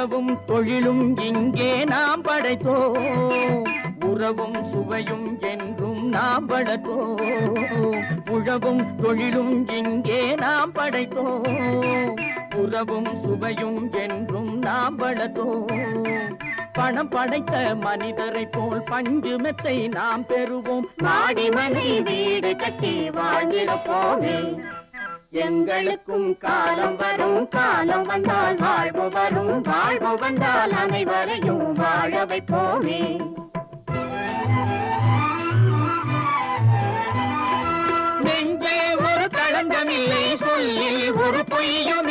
உழவும் தொழிலும் இங்கே நாம் படைத்தோம் உறவும் சுவையும் என்றும் நாம் வளர்த்தோம் உழவும் தொழிலும் இங்கே நாம் படைத்தோம் உறவும் சுவையும் என்றும் நாம் வளர்த்தோம் பணம் படைத்த மனிதரை போல் பஞ்சு மெத்தை நாம் பெறுவோம் மாடி மனை வீடு கட்டி வாழ்ந்திருப்போமே எங்களுக்கும் காலம் வரும் காலம் வந்தால் வாழ்வு வரும் வாழ்வு வந்தால் அனைவரையும் வாழ வைப்போமே நெஞ்சே ஒரு களங்கமில்லை சொல்லில் ஒரு பொய்யும்